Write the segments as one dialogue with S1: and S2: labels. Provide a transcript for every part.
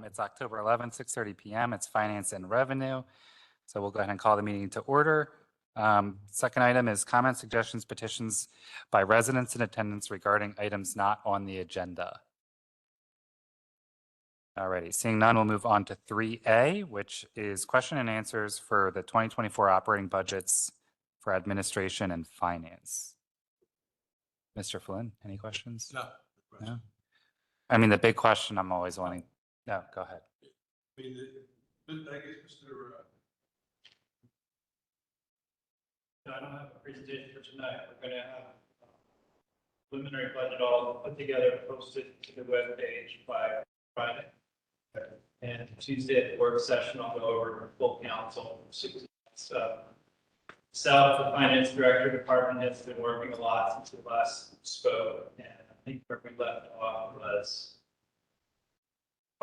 S1: It's October 11th, 6:30 p.m. It's Finance and Revenue. So we'll go ahead and call the meeting to order. Second item is comments, suggestions, petitions by residents in attendance regarding items not on the agenda. Alrighty, seeing none, we'll move on to 3A, which is question and answers for the 2024 operating budgets for administration and finance. Mr. Flynn, any questions? No. I mean, the big question I'm always wanting. No, go ahead.
S2: I mean, I guess Mr.
S3: I don't have a presentation for tonight. We're going to have preliminary budget all put together, posted to the web page by Friday. And Tuesday at the work session, I'll go over full council. So, Sal, the finance director department, has been working a lot since we last spoke. And I think where we left off was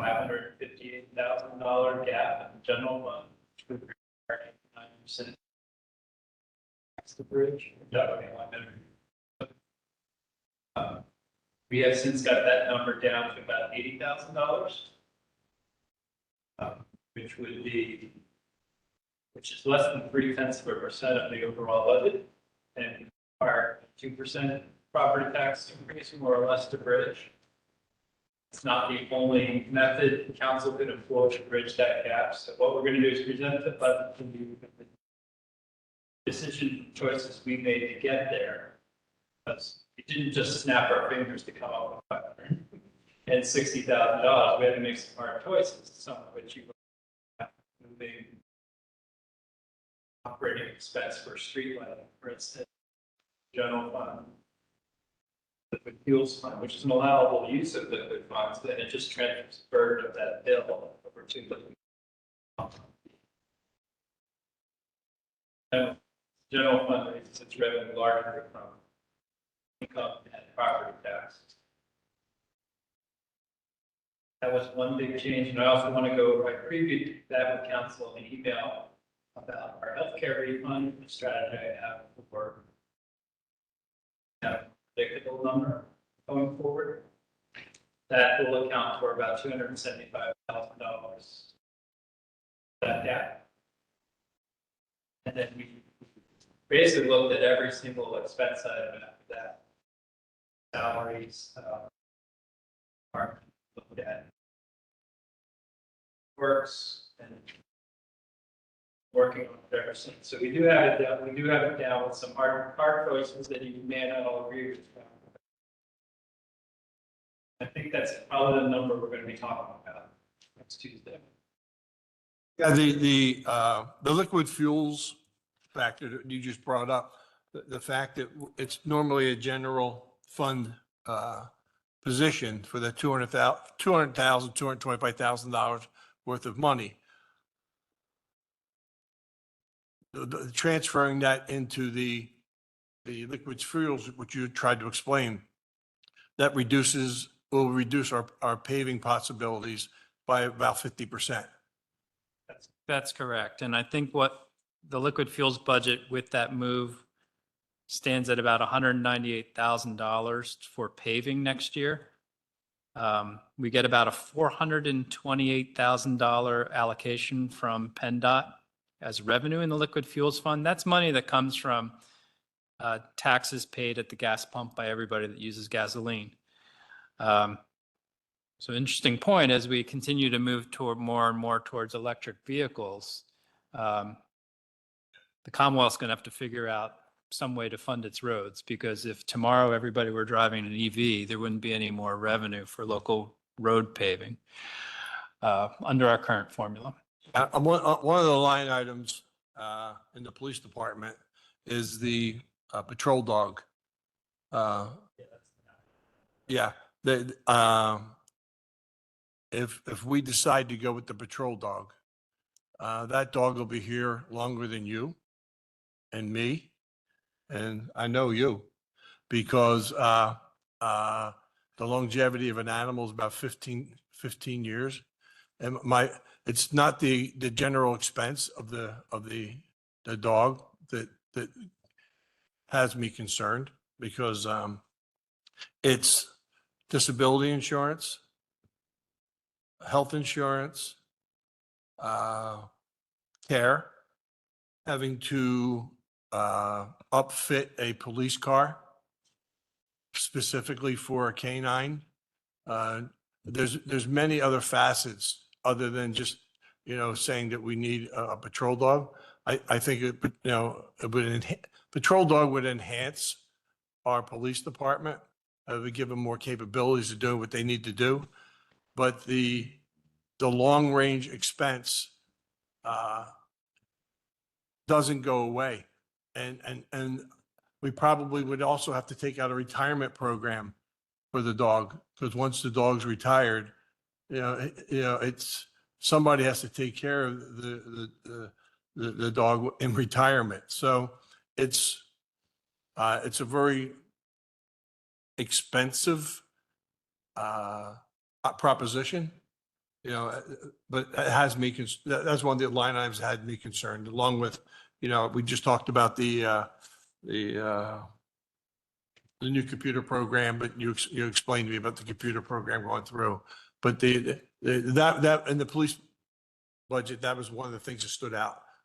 S3: $558,000 gap in the general fund. 9%. That's the bridge. We have since got that number down to about $80,000, which is less than 0.3% of the overall budget, and require 2% property tax increase, more or less, to bridge. It's not the only method the council could employ to bridge that gap. So what we're going to do is present the budget to you, the decision choices we made to get there. Because we didn't just snap our fingers to come up with $560,000. We had to make some hard choices, some of which you have moving operating expense for street lighting, for instance, general fund, liquid fuels fund, which is an allowable use of liquid funds, then it just transfers the burden of that bill over to liquid. General fund raises its revenue larger from income and property tax. That was one big change, and I also want to go over, I previewed that with council in an email about our healthcare refund strategy I have for a predictable number going forward. That will account for about $275,000. That gap. And then we basically looked at every single expense item after that. Salaries, looked at works and working on it ever since. So we do have it down. We do have it down with some hard choices that you may not all agree with. I think that's probably the number we're going to be talking about next Tuesday.
S2: Yeah, the liquid fuels factor that you just brought up, the fact that it's normally a general fund position for the $225,000 worth of money. Transferring that into the liquid fuels, which you tried to explain, that will reduce our paving possibilities by about 50%.
S4: That's correct. And I think what the liquid fuels budget with that move stands at about $198,000 for paving next year. We get about a $428,000 allocation from PennDOT as revenue in the liquid fuels fund. That's money that comes from taxes paid at the gas pump by everybody that uses gasoline. So interesting point, as we continue to move toward more and more towards electric vehicles, the Commonwealth's going to have to figure out some way to fund its roads, because if tomorrow everybody were driving an EV, there wouldn't be any more revenue for local road paving under our current formula.
S2: One of the line items in the police department is the patrol dog. Yeah, if we decide to go with the patrol dog, that dog will be here longer than you and me, and I know you, because the longevity of an animal is about 15 years, and it's not the general expense of the dog that has me concerned, because it's disability insurance, health insurance, care, having to upfit a police car specifically for a canine. There's many other facets other than just, saying that we need a patrol dog. I think it, patrol dog would enhance our police department. It would give them more capabilities of doing what they need to do. But the long range expense doesn't go away. And we probably would also have to take out a retirement program for the dog, because once the dog's retired, it's, somebody has to take care of the dog in retirement. So it's a very expensive proposition, but it has me, that's one of the line items that had me concerned, along with, we just talked about the new computer program, but you explained to me about the computer program going through. But that in the police budget, that was one of the things that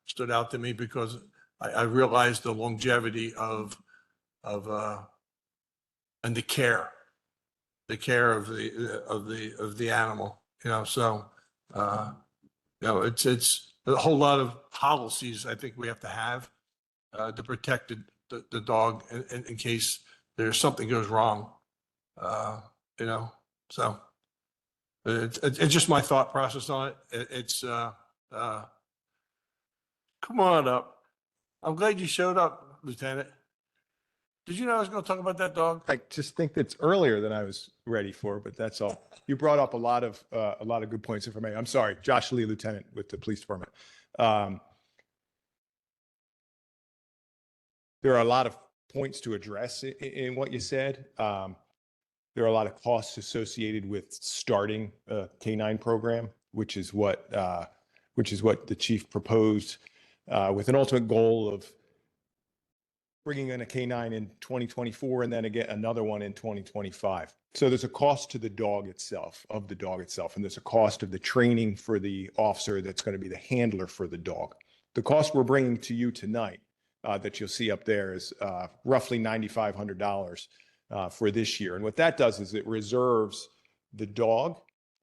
S2: stood out to me, because I realized the longevity of and the care of the animal, so it's a whole lot of policies I think we have to have to protect the dog in case there's something goes wrong, so it's just my thought process on it. It's come on up. I'm glad you showed up, Lieutenant. Did you know I was going to talk about that dog?
S5: I just think that's earlier than I was ready for, but that's all. You brought up a lot of good points for me. I'm sorry, Josh Lee, Lieutenant with the Police Department. There are a lot of points to address in what you said. There are a lot of costs associated with starting a K-9 program, which is what the chief proposed, with an ultimate goal of bringing in a K-9 in 2024 and then again another one in 2025. So there's a cost to the dog itself, and there's a cost of the training for the officer that's going to be the handler for the dog. The cost we're bringing to you tonight that you'll see up there is roughly $9,500 for this year. And what that does is it reserves the dog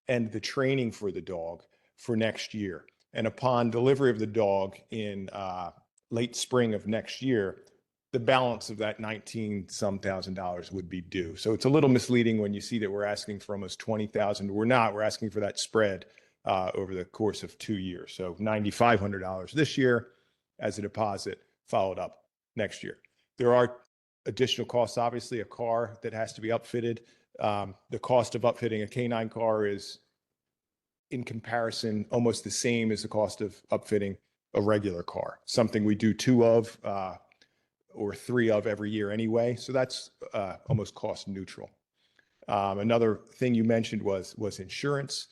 S5: and the training for the dog for next year. And upon delivery of the dog in late spring of next year, the balance of that $19-some thousand would be due. So it's a little misleading when you see that we're asking for almost $20,000. We're not. We're asking for that spread over the course of 2 years. So $9,500 this year as a deposit, followed up next year. There are additional costs, obviously, a car that has to be upfitted. The cost of upfitting a K-9 car is, in comparison, almost the same as the cost of upfitting a regular car, something we do 2 of or 3 of every year anyway. So that's almost cost neutral. Another thing you mentioned was insurance.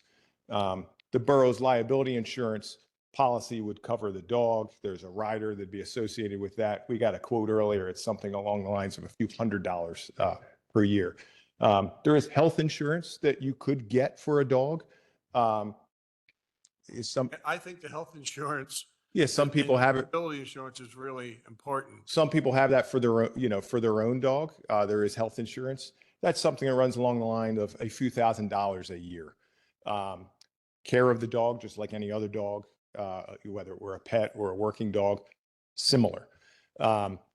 S5: The borough's liability insurance policy would cover the dog. There's a rider that'd be associated with that. We got a quote earlier. It's something along the lines of a few $100s per year. There is health insurance that you could get for a dog.
S2: I think the health insurance.
S5: Yeah, some people have it.
S2: Liability insurance is really important.
S5: Some people have that for their own, for their own dog. There is health insurance. That's something that runs along the line of a few $1,000s a year. Care of the dog, just like any other dog, whether we're a pet or a working dog, similar.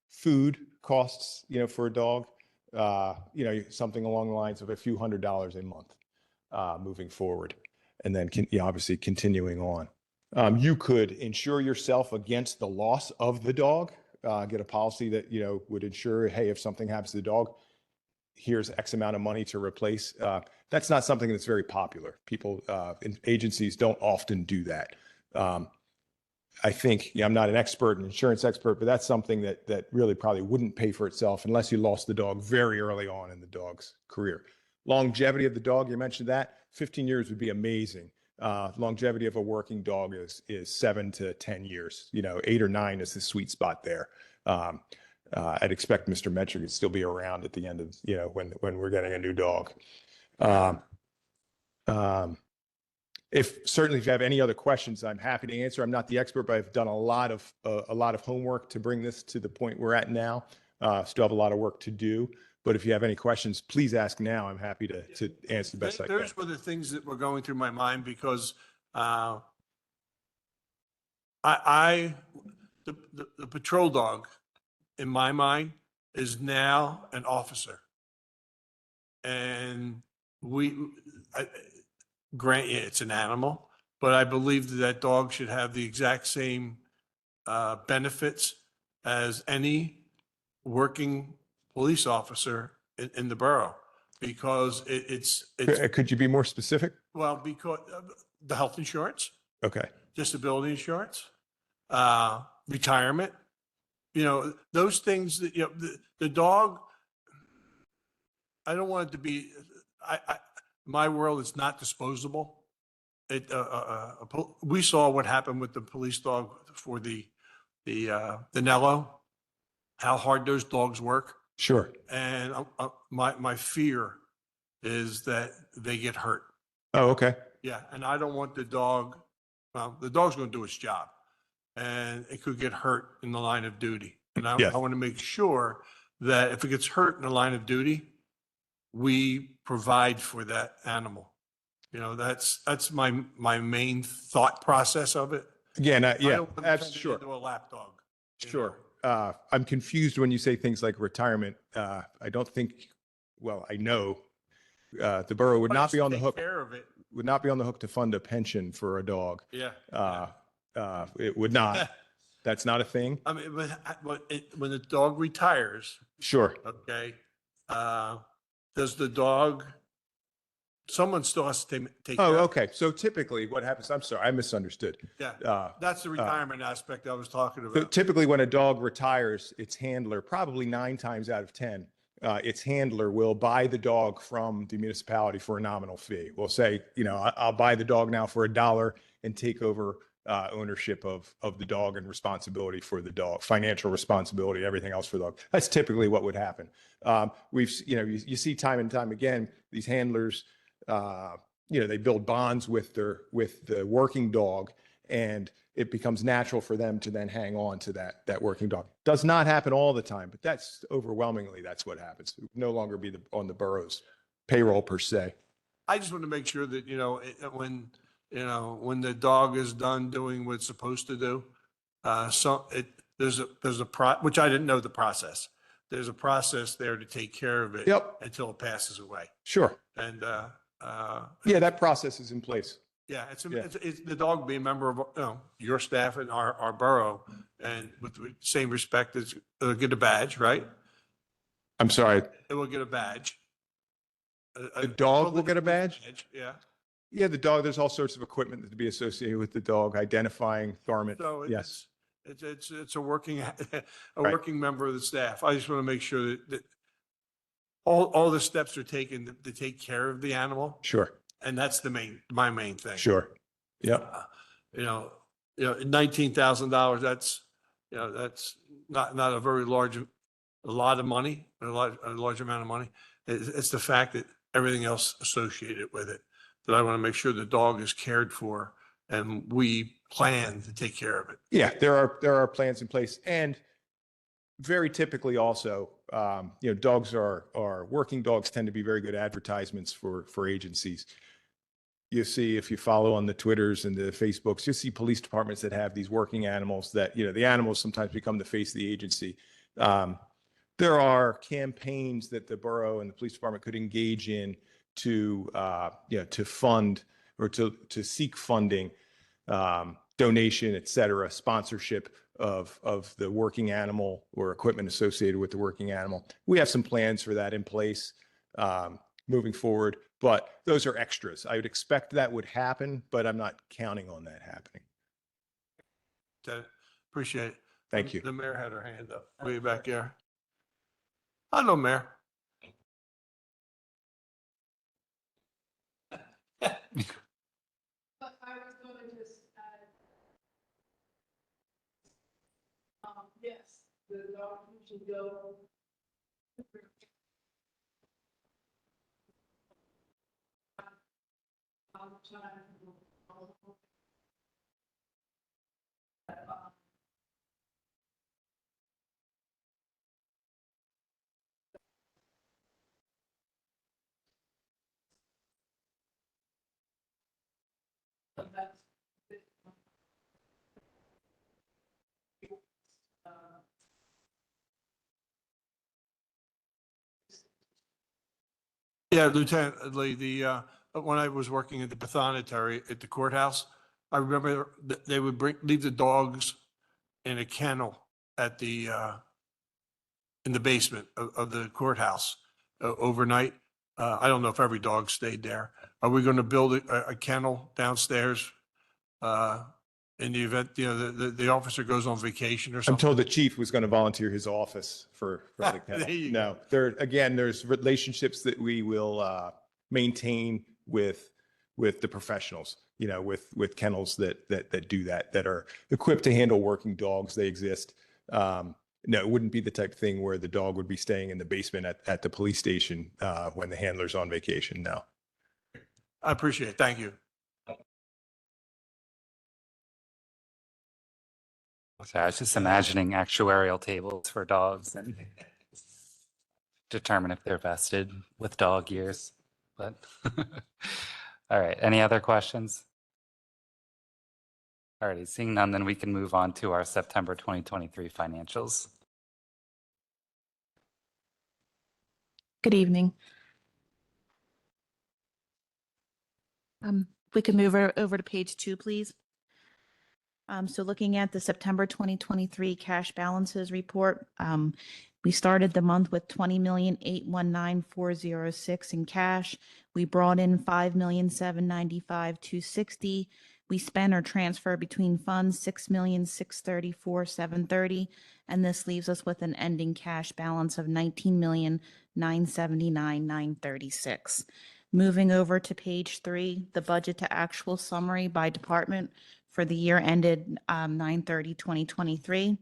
S5: Food costs, for a dog, something along the lines of a few $100s a month moving forward, and then obviously continuing on. You could insure yourself against the loss of the dog, get a policy that, would ensure, hey, if something happens to the dog, here's X amount of money to replace. That's not something that's very popular. People, agencies don't often do that. I think, I'm not an insurance expert, but that's something that really probably wouldn't pay for itself unless you lost the dog very early on in the dog's career. Longevity of the dog, you mentioned that, 15 years would be amazing. Longevity of a working dog is 7 to 10 years. 8 or 9 is the sweet spot there. I'd expect Mr. Metrick to still be around at the end of, when we're getting a new dog. Certainly if you have any other questions, I'm happy to answer. I'm not the expert, but I've done a lot of homework to bring this to the point we're at now. Still have a lot of work to do, but if you have any questions, please ask now. I'm happy to answer the best I can.
S2: Those were the things that were going through my mind because the patrol dog, in my mind, is now an officer. And grant you, it's an animal, but I believe that dog should have the exact same benefits as any working police officer in the borough, because it's,
S5: Could you be more specific?
S2: well, because of the health insurance,
S5: Okay.
S2: disability insurance, retirement, those things that, the dog, I don't want it to be, my world is not disposable. We saw what happened with the police dog for the Nello, how hard those dogs work.
S5: Sure.
S2: And my fear is that they get hurt.
S5: Oh, okay.
S2: Yeah, and I don't want the dog, well, the dog's going to do its job, and it could get hurt in the line of duty. And
S5: Yes.
S2: I want to make sure that if it gets hurt in the line of duty, we provide for that animal. That's my main thought process of it.
S5: Again,
S2: I
S5: yeah,
S2: don't want to turn it
S5: sure.
S2: into a lap dog.
S5: Sure. I'm confused when you say things like retirement. I don't think, well, I know the borough would not be on the hook,
S2: Care of it.
S5: would not be on the hook to fund a pension for a dog.
S2: Yeah.
S5: It would not. That's not a thing.
S2: I mean, when the dog retires,
S5: Sure.
S2: okay, does the dog, someone still has to take care
S5: Oh,
S2: of it.
S5: okay. So typically what happens, I'm sorry, I misunderstood.
S2: Yeah, that's the retirement aspect I was talking
S5: So
S2: about.
S5: typically when a dog retires, its handler, probably 9 times out of 10, its handler will buy the dog from the municipality for a nominal fee. We'll say, I'll buy the dog now for $1 and take over ownership of the dog and responsibility for the dog, financial responsibility, everything else for the dog. That's typically what would happen. You see time and time again, these handlers, they build bonds with the working dog, and it becomes natural for them to then hang on to that working dog. Does not happen all the time, but that's overwhelmingly, that's what happens. It would no longer be on the borough's payroll per se.
S2: I just want to make sure that, when the dog is done doing what it's supposed to do, there's which I didn't know the process. There's a process there to take care of it.
S5: Yep.
S2: Until it passes away.
S5: Sure.
S2: And,
S5: Yeah, that process is in place.
S2: yeah, it's the dog being a member of, your staff and our borough, and with the same respect, it'll get a badge, right?
S5: I'm sorry.
S2: It will get a badge.
S5: The dog will get a badge?
S2: Yeah.
S5: Yeah, the dog, there's all sorts of equipment to be associated with the dog, identifying garment.
S2: So
S5: Yes.
S2: it's a working,
S5: Right.
S2: working member of the staff. I just want to make sure that all the steps are taken to take care of the animal.
S5: Sure.
S2: And that's my main thing.
S5: Sure. Yep.
S2: $19,000, that's not a very a lot of money, a large amount of money. It's the fact that everything else associated with it, that I want to make sure the dog is cared for, and we plan to take care of it.
S5: Yeah, there are plans in place, and very typically also, working dogs tend to be very good advertisements for agencies. You see, if you follow on the Twitters and the Facebooks, you see police departments that have these working animals that, the animals sometimes become the face of the agency. There are campaigns that the borough and the police department could engage in to fund or to seek funding, donation, et cetera, sponsorship of the working animal or equipment associated with the working animal. We have some plans for that in place moving forward, but those are extras. I would expect that would happen, but I'm not counting on that happening.
S2: Appreciate it.
S5: Thank you.
S2: The mayor had her hand up way back there. Hello, Mayor.
S6: But I was going to just add, yes, the dog should go. Time
S2: Yeah, Lieutenant Lee, when I was working at the Pathonetary at the courthouse, I remember they would leave the dogs in a kennel at in the basement of the courthouse overnight. I don't know if every dog stayed there. Are we going to build a kennel downstairs in the event, the officer goes on vacation or
S5: I'm
S2: something?
S5: told the chief was going to volunteer his office for the kennel.
S2: There you
S5: No, there's relationships that we will maintain with the professionals, with kennels that do that are equipped to handle working dogs. They exist. No, it wouldn't be the type of thing where the dog would be staying in the basement at the police station when the handler's on vacation. No.
S2: I appreciate it. Thank you.
S1: So I was just imagining actuarial tables for dogs and determine if they're vested with dog years. But all right, any other questions? All righty, seeing none, then we can move on to our September 2023 financials.
S7: Good evening. We can move over to page 2, please. So looking at the September 2023 cash balances report, we started the month with 20,819,406 in cash. We brought in 5,795,260. We spent or transferred between funds 6,634,730, and this leaves us with an ending cash balance of 19,979,936. Moving over to page 3, the budget to actual summary by department for the year ended 9/30/2023.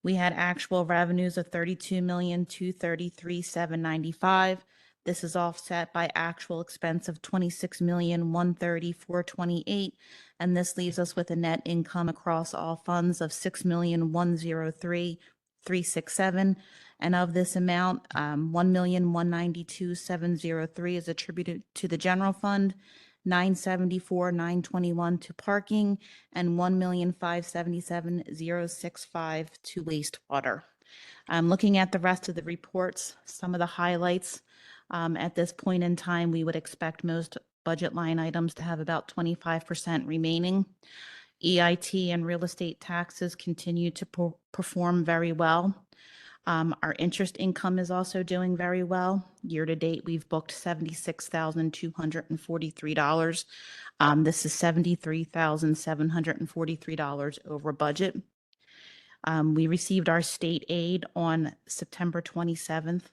S7: We had actual revenues of 32,233,795. This is offset by actual expense of 26,130,428, and this leaves us with a net income across all funds of 6,103,367. And of this amount, 1,192,703 is attributed to the general fund, 974,921 to parking, and 1,577,065 to wastewater. Looking at the rest of the reports, some of the highlights. At this point in time, we would expect most budget line items to have about 25% remaining. EIT and real estate taxes continue to perform very well. Our interest income is also doing very well. Year to date, we've booked $76,243. This is $73,743 over budget. We received our state aid on September 27th.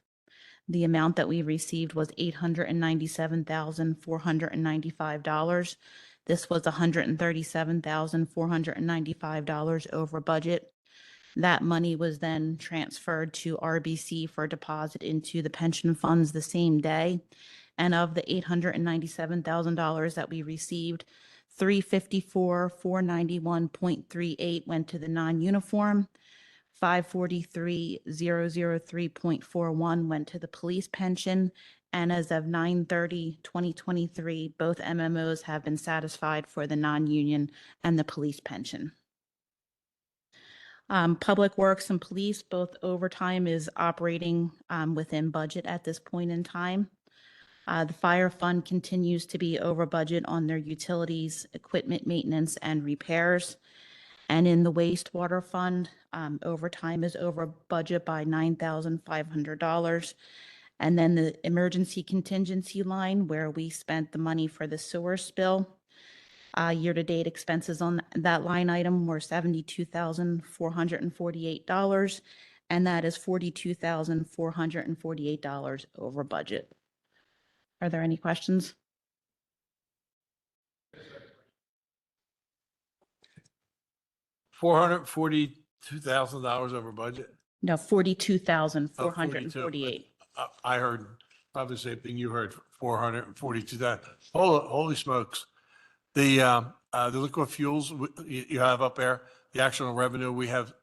S7: The amount that we received was $897,495. This was $137,495 over budget. That money was then transferred to RBC for deposit into the pension funds the same day. And of the $897,000 that we received, $354,491.38 went to the non-uniform, $543,003.41 went to the police pension, and as of 9/30/2023, both MMOs have been satisfied for the non-union and the police pension. Public Works and Police, both overtime is operating within budget at this point in time. The Fire Fund continues to be over budget on their utilities, equipment maintenance, and repairs. And in the Wastewater Fund, overtime is over budget by $9,500. And then the emergency contingency line, where we spent the money for the sewer spill. Year-to-date expenses on that line item were $72,448, and that is $42,448 over budget. Are there any questions?
S2: $442,000 over budget.
S7: No, $42,448.
S2: I heard probably the same thing you heard, 442,000. Holy smokes. The liquid fuels you have up there, the actual revenue we have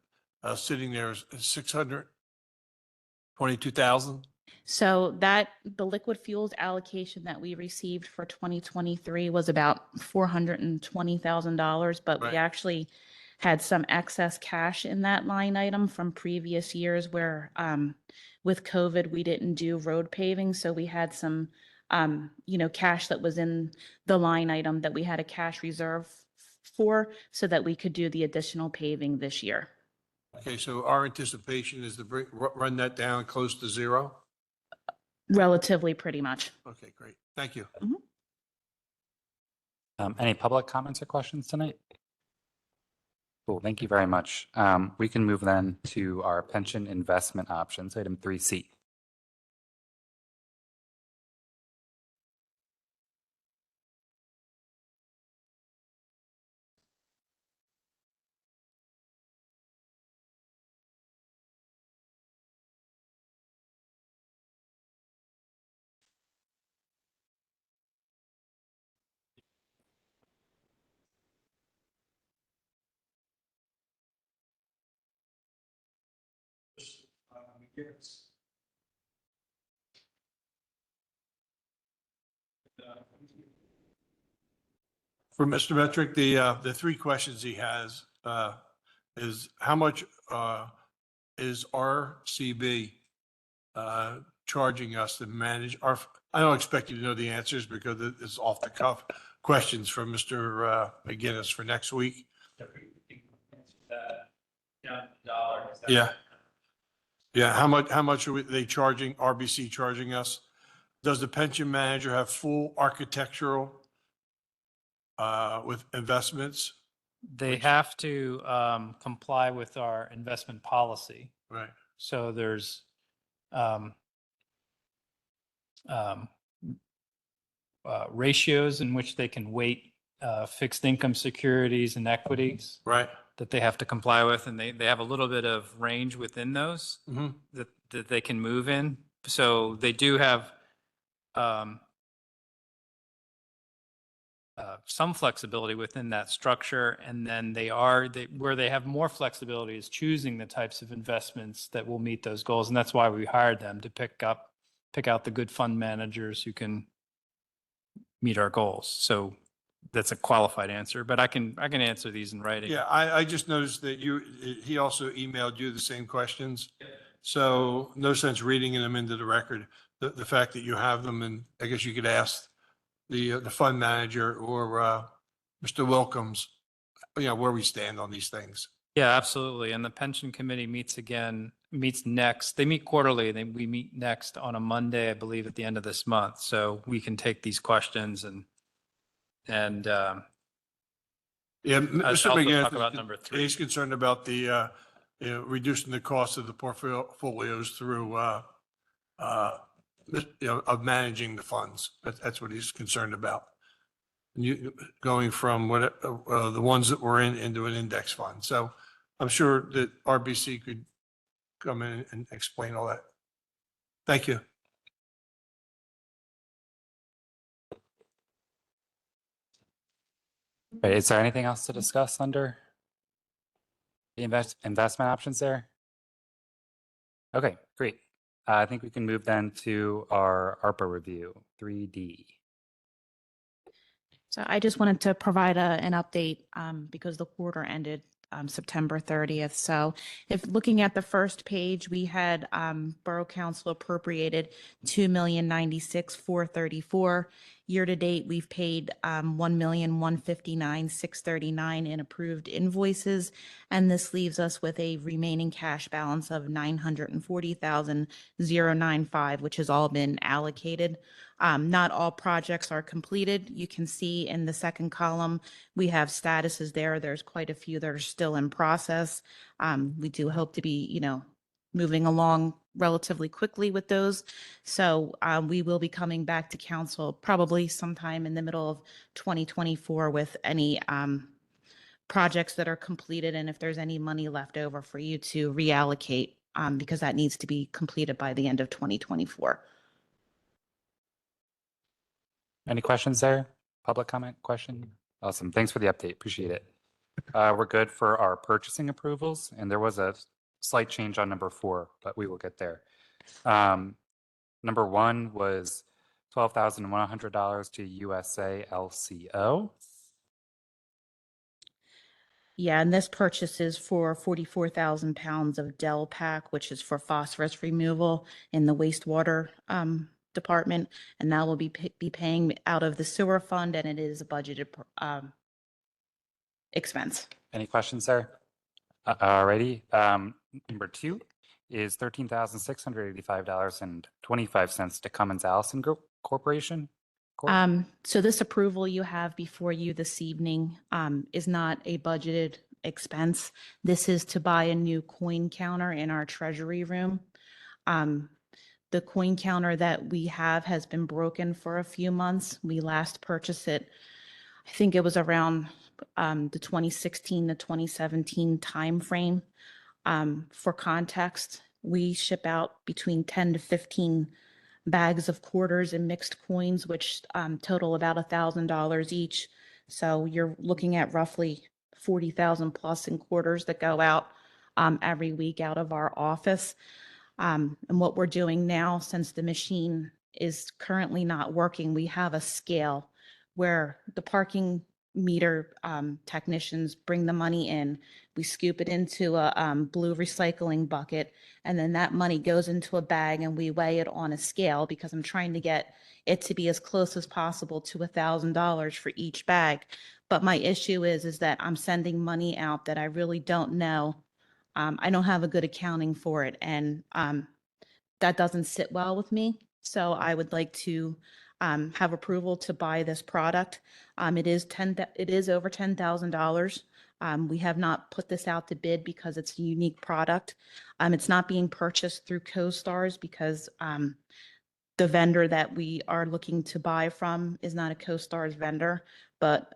S2: sitting there is 622,000.
S7: So the liquid fuels allocation that we received for 2023 was about $420,000, but we
S2: Right.
S7: actually had some excess cash in that line item from previous years where with COVID, we didn't do road paving. So we had some, cash that was in the line item that we had a cash reserve for so that we could do the additional paving this year.
S2: Okay, so our anticipation is to run that down close to zero?
S7: Relatively, pretty much.
S2: Okay, great. Thank you.
S1: Any public comments or questions tonight? Cool, thank you very much. We can move then to our pension investment options, item 3C.
S2: For Mr. Metric, the three questions he has is how much is RCB charging us to manage our, I don't expect you to know the answers because it's off the cuff questions from Mr. McGinnis for next week.
S3: Down to dollar. Is that-
S2: Yeah. Yeah, how much are they charging, RBC charging us? Does the pension manager have full architectural with investments?
S4: They have to comply with our investment policy.
S2: Right.
S4: So there's ratios in which they can weight fixed income securities and equities
S2: Right.
S4: that they have to comply with, and they have a little bit of range within those
S2: Mm-hmm.
S4: that they can move in. So they do have some flexibility within that structure, and then where they have more flexibility is choosing the types of investments that will meet those goals, and that's why we hired them to pick out the good fund managers who can meet our goals. So that's a qualified answer, but I can answer these in writing.
S2: Yeah, I just noticed that he also emailed you the same questions. So no sense reading them into the record. The fact that you have them, and I guess you could ask the fund manager or Mr. Wilkins, where we stand on these things.
S4: Yeah, absolutely. And the pension committee meets next. They meet quarterly. We meet next on a Monday, I believe, at the end of this month. So we can take these questions and
S2: Yeah,
S4: I'll
S2: Mr.
S4: also
S2: McGinnis,
S4: talk about number 3.
S2: he's concerned about the reducing the cost of the portfolios through of managing the funds. That's what he's concerned about. You going from the ones that were into an index fund. So I'm sure that RBC could come in and explain all that. Thank you.
S1: Right, is there anything else to discuss under the investment options there? Okay, great. I think we can move then to our ARPA review, 3D.
S7: So I just wanted to provide an update because the quarter ended September 30th. So if looking at the first page, we had Borough Council appropriated $2,096,434. Year to date, we've paid $1,159,639 in approved invoices, and this leaves us with a remaining cash balance of $940,095, which has all been allocated. Not all projects are completed. You can see in the second column, we have statuses there. There's quite a few that are still in process. We do hope to be, moving along relatively quickly with those. So we will be coming back to council probably sometime in the middle of 2024 with any projects that are completed and if there's any money left over for you to reallocate because that needs to be completed by the end of 2024.
S1: Any questions there? Public comment, question? Awesome. Thanks for the update. Appreciate it. We're good for our purchasing approvals, and there was a slight change on number 4, but we will get there. Number 1 was $12,100 to USA LCO.
S7: Yeah, and this purchase is for 44,000 pounds of Delpac, which is for phosphorus removal in the wastewater department. And that will be paying out of the sewer fund, and it is a budgeted expense.
S1: Any questions there? Alrighty. Number 2 is $13,685.25 to Cummins Allison Corporation.
S7: So this approval you have before you this evening is not a budgeted expense. This is to buy a new coin counter in our treasury room. The coin counter that we have has been broken for a few months. We last purchased it, I think it was around the 2016 to 2017 timeframe. For context, we ship out between 10 to 15 bags of quarters and mixed coins, which total about $1,000 each. So you're looking at roughly 40,000 plus in quarters that go out every week out of our office. And what we're doing now, since the machine is currently not working, we have a scale where the parking meter technicians bring the money in. We scoop it into a blue recycling bucket, and then that money goes into a bag and we weigh it on a scale, because I'm trying to get it to be as close as possible to $1,000 for each bag. But my issue is that I'm sending money out that I really don't know. I don't have a good accounting for it, and that doesn't sit well with me. So I would like to have approval to buy this product. It is over $10,000. We have not put this out to bid because it's a unique product. It's not being purchased through CoStars because the vendor that we are looking to buy from is not a CoStars vendor. But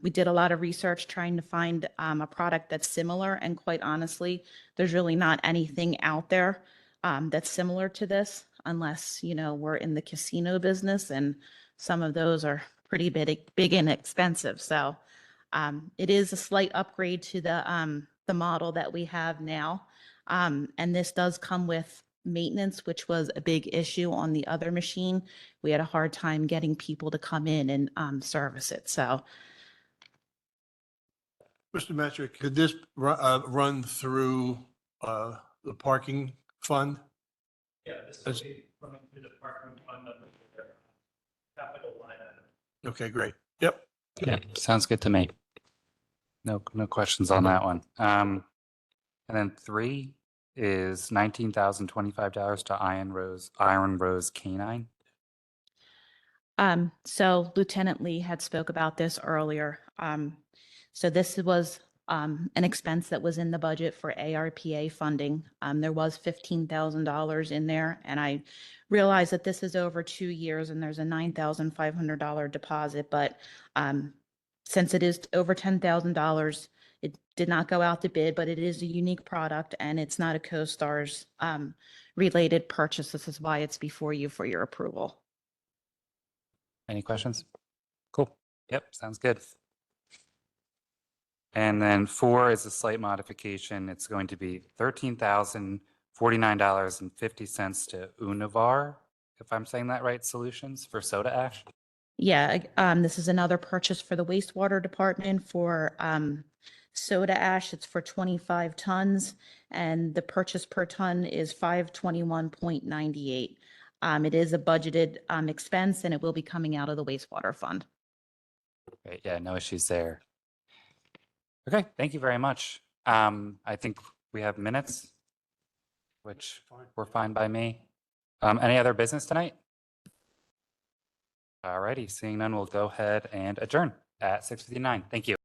S7: we did a lot of research trying to find a product that's similar. And quite honestly, there's really not anything out there that's similar to this, unless, you know, we're in the casino business, and some of those are pretty big and expensive. So it is a slight upgrade to the model that we have now. And this does come with maintenance, which was a big issue on the other machine. We had a hard time getting people to come in and service it. So
S2: Mr. Metrick, could this run through the parking fund?
S3: Yeah, this will be running through the department fund under their capital line item.
S2: Okay, great. Yep.
S1: Yeah, sounds good to me. No questions on that one. And then 3 is $19,025 to Iron Rose Canine.
S7: So Lieutenant Lee had spoke about this earlier. So this was an expense that was in the budget for ARPA funding. There was $15,000 in there, and I realize that this is over 2 years and there's a $9,500 deposit, but since it is over $10,000, it did not go out to bid, but it is a unique product and it's not a CoStars related purchase. This is why it's before you for your approval.
S1: Any questions? Cool. Yep, sounds good. And then 4 is a slight modification. It's going to be $13,049.50 to Univar, if I'm saying that right, Solutions for soda ash.
S7: Yeah, this is another purchase for the wastewater department for soda ash. It's for 25 tons, and the purchase per ton is 521.98. It is a budgeted expense, and it will be coming out of the wastewater fund.
S1: Great. Yeah, no issues there. Okay, thank you very much. I think we have minutes, which were fine by me. Any other business tonight? All righty, seeing none, we'll go ahead and adjourn at 6:59. Thank you.